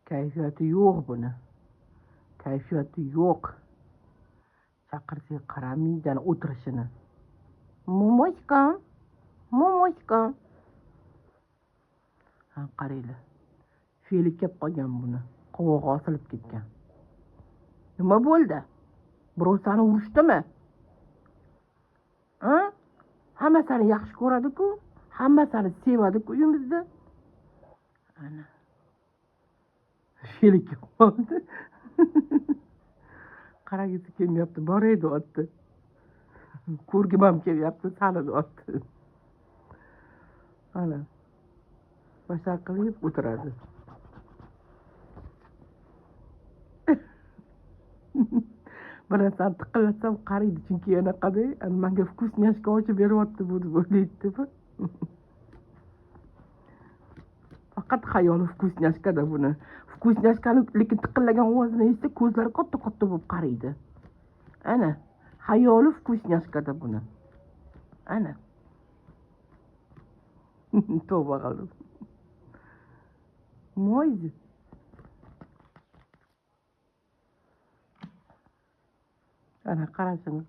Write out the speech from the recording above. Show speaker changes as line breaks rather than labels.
Kayfiyati yo'q buni. Kayfiyati yo'q. Chaqirsak qaramaydi o'tirishini. Momochkam, momochkam. Ha, qaranglar. Fe'li kelib qolgan buni. Qovog'i osilib ketgan. Nima bo'ldi? Birov seni urishdimi? Ha? Hamma seni yaxshi ko'radi-ku, hamma seni sevadi-ku uyimizda. Ana. Fe'li kelib qoldi. Qaragisi kelmayapti, boraydi otdi. Ko'rgim ham kelyapti, salini otdi. Ana. Boshqa qilib o'tiradi. Bir narsani tiqillatsam qaraydi, chunki anaqada menga vkусняшка ochib beryapti bu deb o'ylaydi. Faqat xayoli vkусняшкада buni. Vkусняшкani lekin tiqillagan ovozini eshitsa ko'zlari katta-katta bo'lib qaraydi. Ana, xayoli vkусняшкада buni. Ana. Tavba qildim. Mo'yzi. Ana qarashini.